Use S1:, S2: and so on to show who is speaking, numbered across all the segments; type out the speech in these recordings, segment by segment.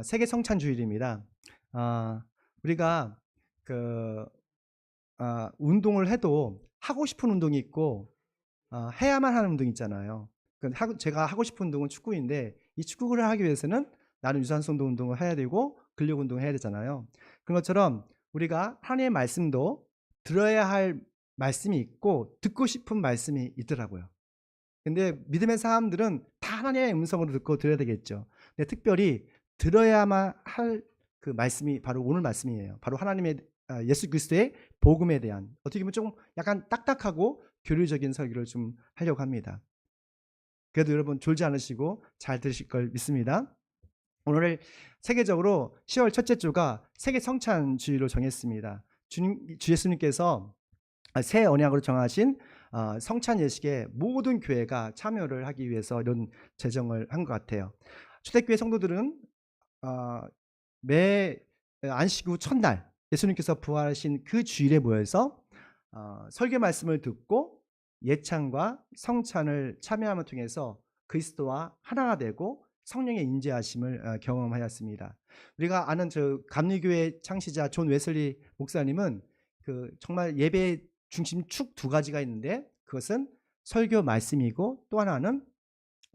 S1: 세계 성찬 주일입니다. 우리가 그 운동을 해도 하고 싶은 운동이 있고 해야만 하는 운동이 있잖아요. 제가 하고 싶은 운동은 축구인데 이 축구를 하기 위해서는 나는 유산소 운동을 해야 되고 근력 운동을 해야 되잖아요. 그런 것처럼 우리가 하나님의 말씀도 들어야 할 말씀이 있고 듣고 싶은 말씀이 있더라고요. 근데 믿음의 사람들은 다 하나님의 음성으로 듣고 들어야 되겠죠. 근데 특별히 들어야만 할 그 말씀이 바로 오늘 말씀이에요. 바로 하나님의 예수 그리스도의 복음에 대한, 어떻게 보면 좀 약간 딱딱하고 교류적인 설교를 좀 하려고 합니다. 그래도 여러분 졸지 않으시고 잘 들으실 걸 믿습니다. 오늘 세계적으로 10월 첫째 주가 세계 성찬 주일로 정했습니다. 주 예수님께서 새 언약으로 정하신 성찬 예식에 모든 교회가 참여를 하기 위해서 이런 제정을 한 것 같아요. 초대교회 성도들은 매 안식 후 첫날 예수님께서 부활하신 그 주일에 모여서 설교 말씀을 듣고 예찬과 성찬을 참여함을 통해서 그리스도와 하나가 되고 성령의 인재하심을 경험하였습니다. 우리가 아는 저 감리교회 창시자 존 웨슬리 목사님은 정말 예배 중심 축 두 가지가 있는데 그것은 설교 말씀이고 또 하나는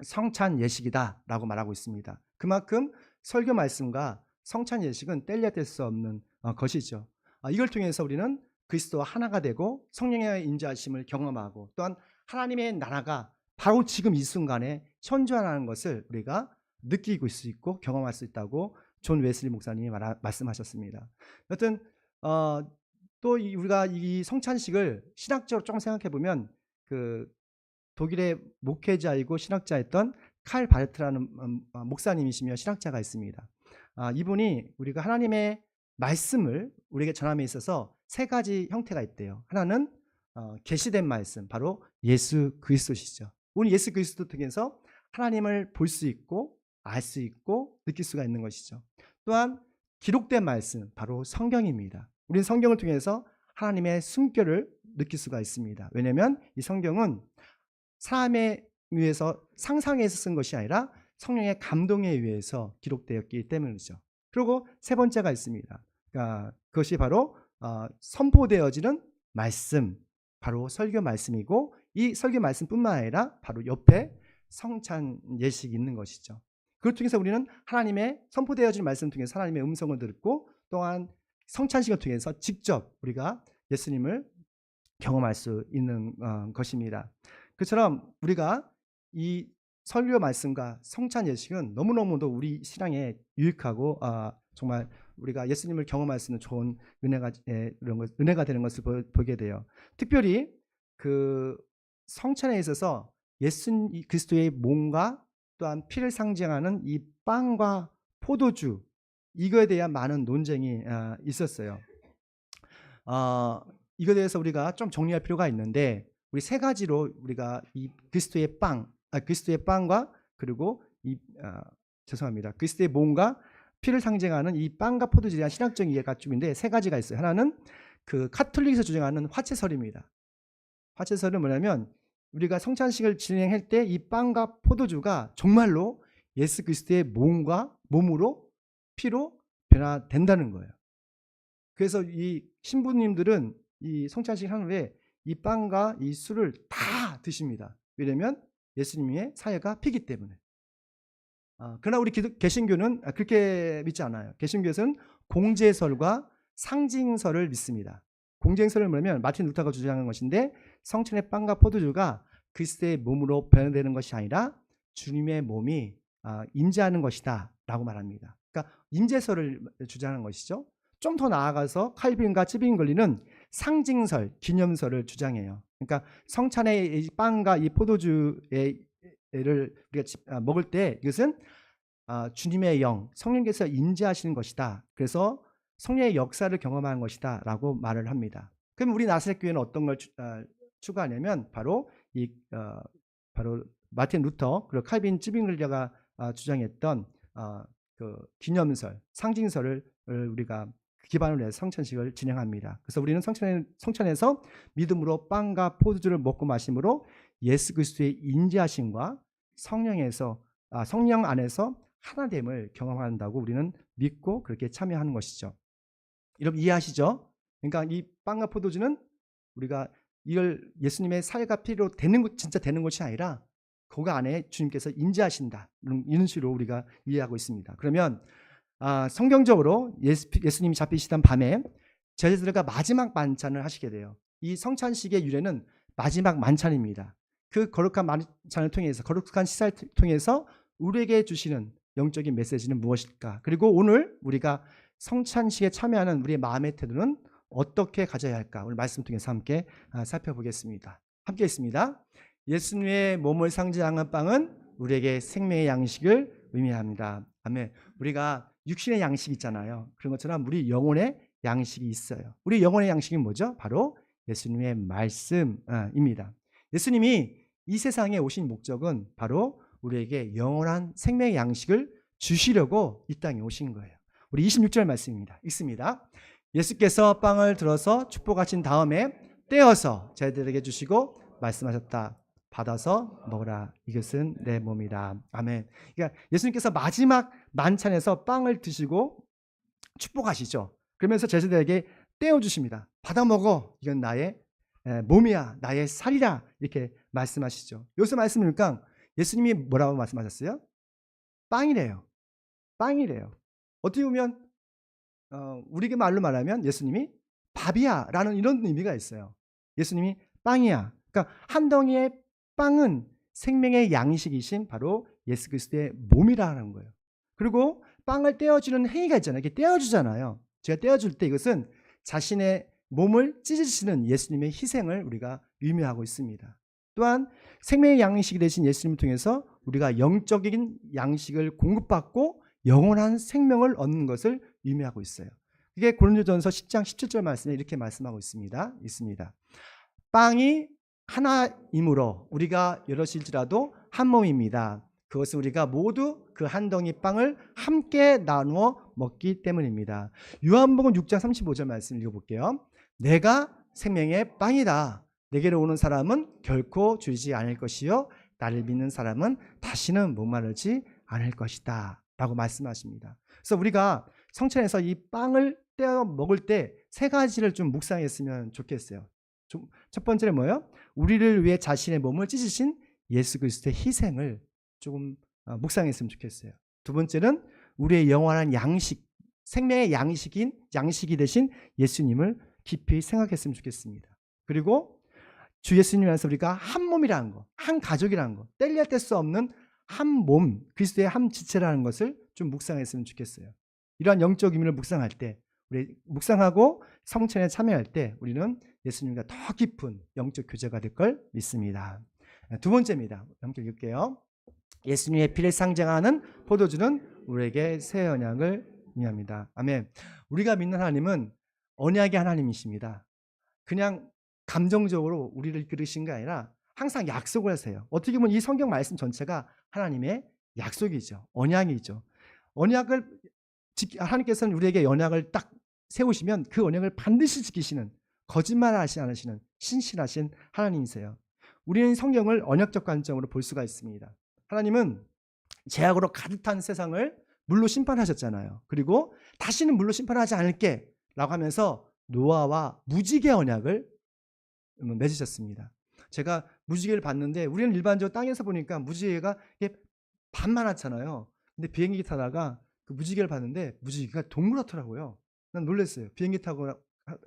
S1: 성찬 예식이다라고 말하고 있습니다. 그만큼 설교 말씀과 성찬 예식은 뗄래야 뗄 수 없는 것이죠. 이걸 통해서 우리는 그리스도와 하나가 되고 성령의 인자하심을 경험하고 또한 하나님의 나라가 바로 지금 이 순간에 현존하는 것을 우리가 느끼고 있을 수 있고 경험할 수 있다고 존 웨슬리 목사님이 말씀하셨습니다. 여튼 또 우리가 이 성찬식을 신학적으로 좀 생각해 보면 독일의 목회자이고 신학자였던 칼 바르트라는 목사님이시며 신학자가 있습니다. 이분이 우리가 하나님의 말씀을 우리에게 전함에 있어서 세 가지 형태가 있대요. 하나는 계시된 말씀, 바로 예수 그리스도시죠. 오늘 예수 그리스도 통해서 하나님을 볼 수 있고 알 수 있고 느낄 수가 있는 것이죠. 또한 기록된 말씀, 바로 성경입니다. 우리는 성경을 통해서 하나님의 숨결을 느낄 수가 있습니다. 왜냐하면 이 성경은 사람에 의해서 상상해서 쓴 것이 아니라 성령의 감동에 의해서 기록되었기 때문이죠. 그리고 세 번째가 있습니다. 그것이 바로 선포되어지는 말씀, 바로 설교 말씀이고 이 설교 말씀뿐만 아니라 바로 옆에 성찬 예식이 있는 것이죠. 그걸 통해서 우리는 하나님의 선포되어진 말씀을 통해서 하나님의 음성을 듣고 또한 성찬식을 통해서 직접 우리가 예수님을 경험할 수 있는 것입니다. 그처럼 우리가 이 설교 말씀과 성찬 예식은 너무너무도 우리 신앙에 유익하고 정말 우리가 예수님을 경험할 수 있는 좋은 은혜가 되는 것을 보게 돼요. 특별히 성찬에 있어서 예수 그리스도의 몸과 또한 피를 상징하는 이 빵과 포도주, 이거에 대한 많은 논쟁이 있었어요. 이거에 대해서 우리가 좀 정리할 필요가 있는데 우리 세 가지로 우리가 이 그리스도의 빵과 그리고 죄송합니다. 그리스도의 몸과 피를 상징하는 이 빵과 포도주에 대한 신학적인 이해가 좀 있는데 세 가지가 있어요. 하나는 카톨릭에서 주장하는 화채설입니다. 화채설은 뭐냐면 우리가 성찬식을 진행할 때 이 빵과 포도주가 정말로 예수 그리스도의 몸으로 피로 변화된다는 거예요. 그래서 이 신부님들은 이 성찬식 한 후에 이 빵과 이 술을 다 드십니다. 왜냐하면 예수님의 사회가 피기 때문에. 그러나 우리 개신교는 그렇게 믿지 않아요. 개신교에서는 공제설과 상징설을 믿습니다. 공제설을 뭐냐면 마틴 루터가 주장한 것인데 성찬의 빵과 포도주가 그리스도의 몸으로 변화되는 것이 아니라 주님의 몸이 임재하는 것이다 라고 말합니다. 그러니까 임재설을 주장하는 것이죠. 좀 더 나아가서 칼빈과 찌빙글리는 상징설, 기념설을 주장해요. 그러니까 성찬의 이 빵과 이 포도주를 우리가 먹을 때 이것은 주님의 영, 성령께서 임재하시는 것이다. 그래서 성령의 역사를 경험하는 것이다 라고 말을 합니다. 그럼 우리 나사렛 교회는 어떤 걸 추구하냐면 바로 마틴 루터 그리고 칼빈 찌빙글리가 주장했던 기념설, 상징설을 우리가 기반으로 해서 성찬식을 진행합니다. 그래서 우리는 성찬에서 믿음으로 빵과 포도주를 먹고 마심으로 예수 그리스도의 인자하심과 성령 안에서 하나됨을 경험한다고 우리는 믿고 그렇게 참여하는 것이죠. 여러분 이해하시죠? 그러니까 이 빵과 포도주는 우리가 이걸 예수님의 살과 피로 되는 것, 진짜 되는 것이 아니라 그 안에 주님께서 임재하신다, 이런 식으로 우리가 이해하고 있습니다. 그러면 성경적으로 예수님이 잡히시던 밤에 제자들과 마지막 만찬을 하시게 돼요. 이 성찬식의 유래는 마지막 만찬입니다. 그 거룩한 만찬을 통해서, 거룩한 식사를 통해서 우리에게 주시는 영적인 메시지는 무엇일까? 그리고 오늘 우리가 성찬식에 참여하는 우리의 마음의 태도는 어떻게 가져야 할까? 오늘 말씀 통해서 함께 살펴보겠습니다. 함께 있습니다. 예수님의 몸을 상징하는 빵은 우리에게 생명의 양식을 의미합니다. 아멘. 우리가 육신의 양식이 있잖아요. 그런 것처럼 우리 영혼의 양식이 있어요. 우리 영혼의 양식이 뭐죠? 바로 예수님의 말씀입니다. 예수님이 이 세상에 오신 목적은 바로 우리에게 영원한 생명의 양식을 주시려고 이 땅에 오신 거예요. 우리 26절 말씀입니다. 읽습니다. 예수께서 빵을 들어서 축복하신 다음에 떼어서 제자들에게 주시고 말씀하셨다. 받아서 먹으라. 이것은 내 몸이다. 아멘. 그러니까 예수님께서 마지막 만찬에서 빵을 드시고 축복하시죠. 그러면서 제자들에게 떼어주십니다. 받아 먹어. 이건 나의 몸이야. 나의 살이라. 이렇게 말씀하시죠. 여기서 말씀이니까 예수님이 뭐라고 말씀하셨어요? 빵이래요. 빵이래요. 어떻게 보면 우리에게 말로 말하면 예수님이 밥이야 라는 이런 의미가 있어요. 예수님이 빵이야. 그러니까 한 덩이의 빵은 생명의 양식이신 바로 예수 그리스도의 몸이라는 거예요. 그리고 빵을 떼어주는 행위가 있잖아요. 이렇게 떼어주잖아요. 제가 떼어줄 때 이것은 자신의 몸을 찢으시는 예수님의 희생을 우리가 의미하고 있습니다. 또한 생명의 양식이 되신 예수님을 통해서 우리가 영적인 양식을 공급받고 영원한 생명을 얻는 것을 의미하고 있어요. 이게 고린도전서 10장 17절 말씀에 이렇게 말씀하고 있습니다. 빵이 하나이므로 우리가 여럿일지라도 한 몸입니다. 그것은 우리가 모두 그 한 덩이 빵을 함께 나누어 먹기 때문입니다. 요한복음 6장 35절 말씀 읽어볼게요. 내가 생명의 빵이다. 내게로 오는 사람은 결코 줄이지 않을 것이요 나를 믿는 사람은 다시는 목마르지 않을 것이다 라고 말씀하십니다. 그래서 우리가 성찬에서 이 빵을 떼어 먹을 때 세 가지를 좀 묵상했으면 좋겠어요. 첫 번째는 뭐예요? 우리를 위해 자신의 몸을 찢으신 예수 그리스도의 희생을 조금 묵상했으면 좋겠어요. 두 번째는 우리의 영원한 양식, 생명의 양식이 되신 예수님을 깊이 생각했으면 좋겠습니다. 그리고 주 예수님 안에서 우리가 한 몸이라는 거, 한 가족이라는 거, 뗄래야 뗄 수 없는 한 몸, 그리스도의 한 지체라는 것을 좀 묵상했으면 좋겠어요. 이러한 영적 의미를 묵상할 때, 우리 묵상하고 성찬에 참여할 때 우리는 예수님과 더 깊은 영적 교제가 될 걸 믿습니다. 두 번째입니다. 함께 읽을게요. 예수님의 피를 상징하는 포도주는 우리에게 새 언약을 의미합니다. 아멘. 우리가 믿는 하나님은 언약의 하나님이십니다. 그냥 감정적으로 우리를 이끌으신 게 아니라 항상 약속을 하세요. 어떻게 보면 이 성경 말씀 전체가 하나님의 약속이죠. 언약이죠. 하나님께서는 우리에게 언약을 딱 세우시면 그 언약을 반드시 지키시는, 거짓말하지 않으시는 신실하신 하나님이세요. 우리는 성경을 언약적 관점으로 볼 수가 있습니다. 하나님은 죄악으로 가득 찬 세상을 물로 심판하셨잖아요. 그리고 다시는 물로 심판하지 않을게 라고 하면서 노아와 무지개 언약을 맺으셨습니다. 제가 무지개를 봤는데 우리는 일반적으로 땅에서 보니까 무지개가 반만하잖아요. 근데 비행기 타다가 그 무지개를 봤는데 무지개가 동그랗더라고요. 난 놀랐어요. 비행기 타고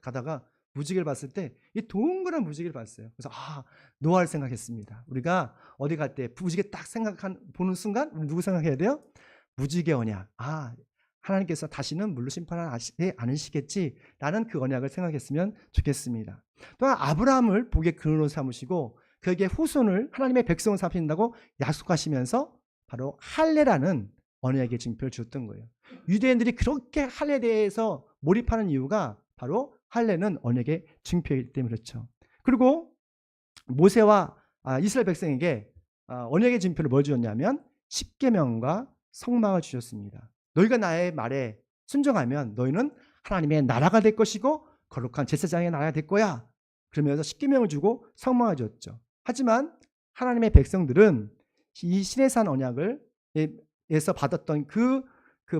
S1: 가다가 무지개를 봤을 때 이 동그란 무지개를 봤어요. 그래서 노아를 생각했습니다. 우리가 어디 갈 때 무지개 딱 보는 순간 우리 누구 생각해야 돼요? 무지개 언약. 하나님께서 다시는 물로 심판하지 않으시겠지라는 그 언약을 생각했으면 좋겠습니다. 또한 아브라함을 복의 근원으로 삼으시고 그에게 후손을 하나님의 백성을 삼으신다고 약속하시면서 바로 할례라는 언약의 징표를 주었던 거예요. 유대인들이 그렇게 할례에 대해서 몰입하는 이유가 바로 할례는 언약의 징표이기 때문에 그렇죠. 그리고 모세와 이스라엘 백성에게 언약의 징표를 뭘 주었냐면 십계명과 성막을 주셨습니다. 너희가 나의 말에 순종하면 너희는 하나님의 나라가 될 것이고 거룩한 제사장의 나라가 될 거야. 그러면서 십계명을 주고 성막을 줬죠. 하지만 하나님의 백성들은 이 시내산 언약을 에서 받았던 그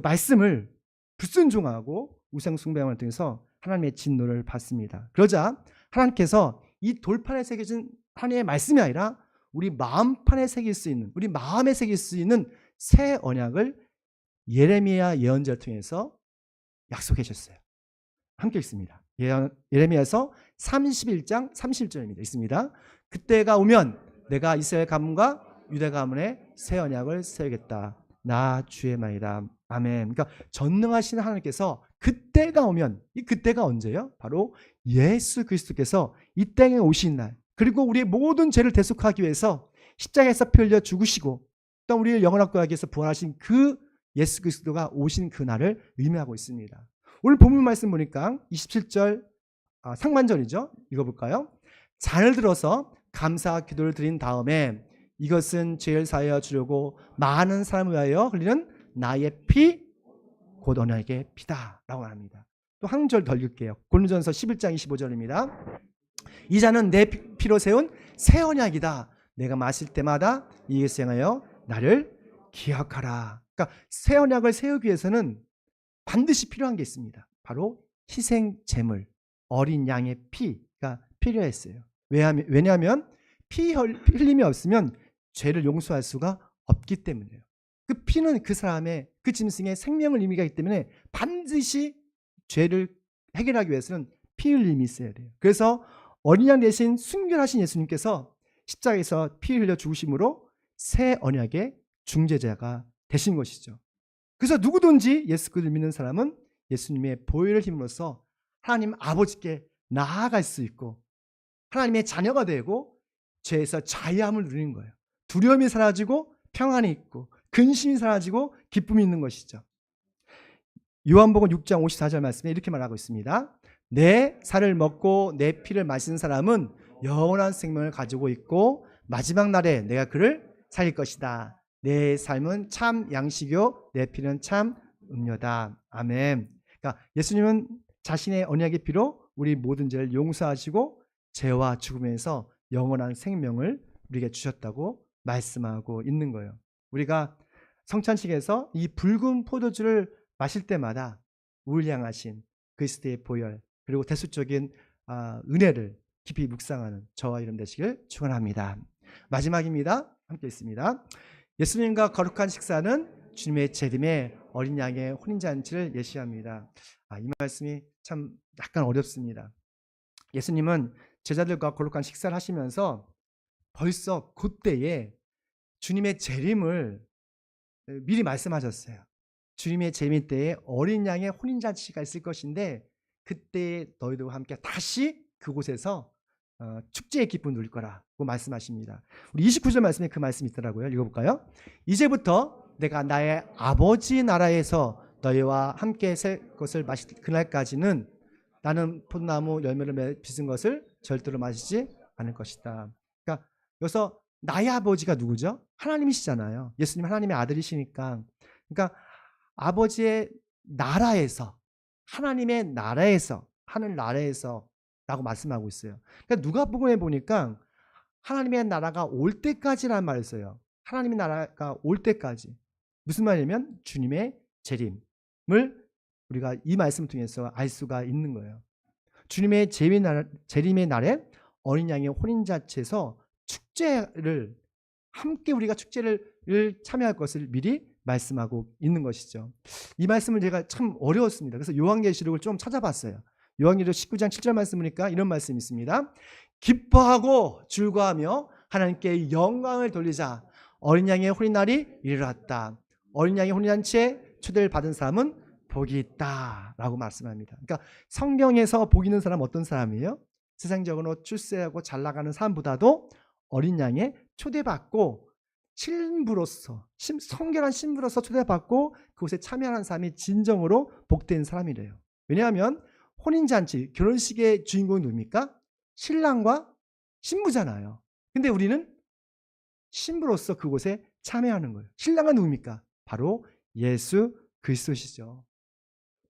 S1: 말씀을 불순종하고 우상 숭배함을 통해서 하나님의 진노를 받습니다. 그러자 하나님께서 이 돌판에 새겨진 하나님의 말씀이 아니라 우리 마음판에 새길 수 있는, 우리 마음에 새길 수 있는 새 언약을 예레미야 예언자를 통해서 약속해 주셨어요. 함께 읽습니다. 예레미야서 31장 30절입니다. 있습니다. 그때가 오면 내가 이스라엘 가문과 유다 가문에 새 언약을 세우겠다. 나 주의 말이다. 아멘. 그러니까 전능하신 하나님께서 그때가 오면, 이 그때가 언제요? 바로 예수 그리스도께서 이 땅에 오신 날, 그리고 우리의 모든 죄를 대속하기 위해서 십자가에서 피 흘려 죽으시고 또 우리를 영원한 구하기 위해서 부활하신 그 예수 그리스도가 오신 그날을 의미하고 있습니다. 오늘 본문 말씀 보니까 27절 상반절이죠. 읽어볼까요? 잔을 들어서 감사 기도를 드린 다음에 이것은 죄를 사하여 주려고 많은 사람을 위하여 흘리는 나의 피 곧 언약의 피다 라고 말합니다. 또 한 절 더 읽을게요. 고린도전서 11장 25절입니다. 이 잔은 내 피로 세운 새 언약이다. 내가 마실 때마다 이것을 행하여 나를 기억하라. 그러니까 새 언약을 세우기 위해서는 반드시 필요한 게 있습니다. 바로 희생 제물, 어린 양의 피가 필요했어요. 왜냐하면 피 흘림이 없으면 죄를 용서할 수가 없기 때문이에요. 그 피는 그 사람의, 그 짐승의 생명을 의미하기 때문에 반드시 죄를 해결하기 위해서는 피 흘림이 있어야 돼요. 그래서 어린 양 대신 순결하신 예수님께서 십자가에서 피 흘려 죽으심으로 새 언약의 중재자가 되신 것이죠. 그래서 누구든지 예수 그리스도를 믿는 사람은 예수님의 보혈을 힘으로써 하나님 아버지께 나아갈 수 있고 하나님의 자녀가 되고 죄에서 자유함을 누리는 거예요. 두려움이 사라지고 평안이 있고 근심이 사라지고 기쁨이 있는 것이죠. 요한복음 6장 54절 말씀에 이렇게 말하고 있습니다. 내 살을 먹고 내 피를 마시는 사람은 영원한 생명을 가지고 있고 마지막 날에 내가 그를 살릴 것이다. 내 삶은 참 양식이요 내 피는 참 음료다. 아멘. 그러니까 예수님은 자신의 언약의 피로 우리 모든 죄를 용서하시고 죄와 죽음에서 영원한 생명을 우리에게 주셨다고 말씀하고 있는 거예요. 우리가 성찬식에서 이 붉은 포도주를 마실 때마다 우리를 향하신 그리스도의 보혈 그리고 대수적인 은혜를 깊이 묵상하는 저와 여러분 되시길 축원합니다. 마지막입니다. 함께 있습니다. 예수님과 거룩한 식사는 주님의 재림의 어린 양의 혼인잔치를 예시합니다. 이 말씀이 참 약간 어렵습니다. 예수님은 제자들과 거룩한 식사를 하시면서 벌써 그때에 주님의 재림을 미리 말씀하셨어요. 주님의 재림 때에 어린 양의 혼인잔치가 있을 것인데 그때 너희들과 함께 다시 그곳에서 축제의 기쁨을 누릴 거라고 말씀하십니다. 우리 29절 말씀에 그 말씀이 있더라고요. 읽어볼까요? 이제부터 내가 나의 아버지 나라에서 너희와 함께 살 것을 마실 그날까지는 나는 포도나무 열매를 빚은 것을 절대로 마시지 않을 것이다. 그러니까 여기서 나의 아버지가 누구죠? 하나님이시잖아요. 예수님 하나님의 아들이시니까. 그러니까 아버지의 나라에서, 하나님의 나라에서, 하늘 나라에서 라고 말씀하고 있어요. 그러니까 누가복음에 보니까 하나님의 나라가 올 때까지라는 말을 써요. 하나님의 나라가 올 때까지. 무슨 말이냐면 주님의 재림을 우리가 이 말씀을 통해서 알 수가 있는 거예요. 주님의 재림의 날에 어린 양의 혼인잔치에서 축제를 함께 우리가 축제를 참여할 것을 미리 말씀하고 있는 것이죠. 이 말씀을 제가 참 어려웠습니다. 그래서 요한계시록을 좀 찾아봤어요. 요한계시록 19장 7절 말씀 보니까 이런 말씀이 있습니다. 기뻐하고 즐거워하며 하나님께 영광을 돌리자. 어린 양의 혼인날이 이르렀다. 어린 양의 혼인잔치에 초대를 받은 사람은 복이 있다 라고 말씀합니다. 그러니까 성경에서 복 있는 사람은 어떤 사람이에요? 세상적으로 출세하고 잘 나가는 사람보다도 어린 양에 초대받고 신부로서, 성결한 신부로서 초대받고 그곳에 참여하는 사람이 진정으로 복된 사람이래요. 왜냐하면 혼인잔치, 결혼식의 주인공이 누굽니까? 신랑과 신부잖아요. 근데 우리는 신부로서 그곳에 참여하는 거예요. 신랑은 누굽니까? 바로 예수 그리스도시죠.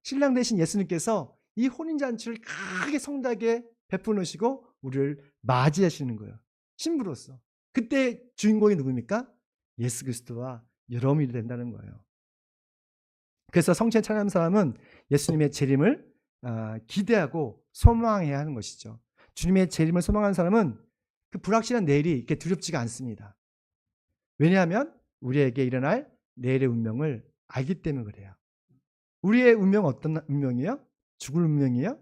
S1: 신랑 되신 예수님께서 이 혼인잔치를 크게 성다게 베풀으시고 우리를 맞이하시는 거예요. 신부로서. 그때 주인공이 누굽니까? 예수 그리스도와 여러분이 된다는 거예요. 그래서 성찬 찬양하는 사람은 예수님의 재림을 기대하고 소망해야 하는 것이죠. 주님의 재림을 소망하는 사람은 그 불확실한 내일이 이렇게 두렵지가 않습니다. 왜냐하면 우리에게 일어날 내일의 운명을 알기 때문에 그래요. 우리의 운명은 어떤 운명이에요? 죽을 운명이에요?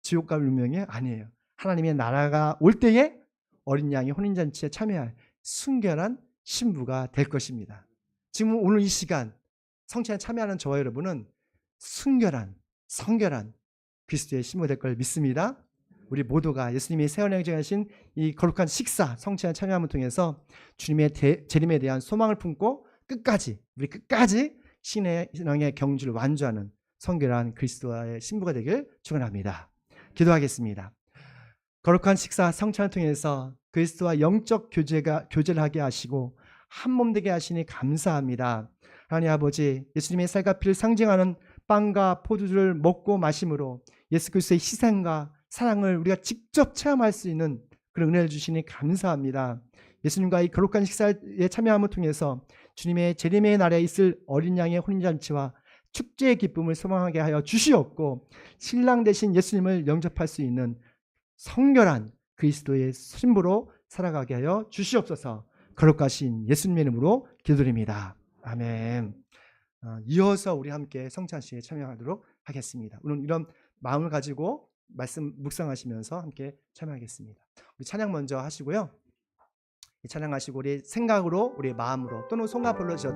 S1: 지옥 갈 운명이에요? 아니에요. 하나님의 나라가 올 때에 어린 양이 혼인잔치에 참여할 순결한 신부가 될 것입니다. 지금 오늘 이 시간 성찬에 참여하는 저와 여러분은 순결한 성결한 그리스도의 신부가 될 걸 믿습니다. 우리 모두가 예수님이 세월 행정하신 이 거룩한 식사 성찬에 참여함을 통해서 주님의 재림에 대한 소망을 품고 우리 끝까지 신앙의 경주를 완주하는 성결한 그리스도의 신부가 되길 축원합니다. 기도하겠습니다. 거룩한 식사 성찬을 통해서 그리스도와 영적 교제를 하게 하시고 한 몸 되게 하시니 감사합니다. 하나님 아버지, 예수님의 살과 피를 상징하는 빵과 포도주를 먹고 마심으로 예수 그리스도의 희생과 사랑을 우리가 직접 체험할 수 있는 그런 은혜를 주시니 감사합니다. 예수님과 이 거룩한 식사에 참여함을 통해서 주님의 재림의 날에 있을 어린 양의 혼인잔치와 축제의 기쁨을 소망하게 하여 주시옵고 신랑 되신 예수님을 영접할 수 있는 성결한 그리스도의 신부로 살아가게 하여 주시옵소서. 거룩하신 예수님의 이름으로 기도드립니다. 아멘. 이어서 우리 함께 성찬식에 참여하도록 하겠습니다. 오늘 이런 마음을 가지고 말씀 묵상하시면서 함께 참여하겠습니다. 우리 찬양 먼저 하시고요. 찬양하시고 우리 생각으로 우리 마음으로 또는 손과 불러주셨던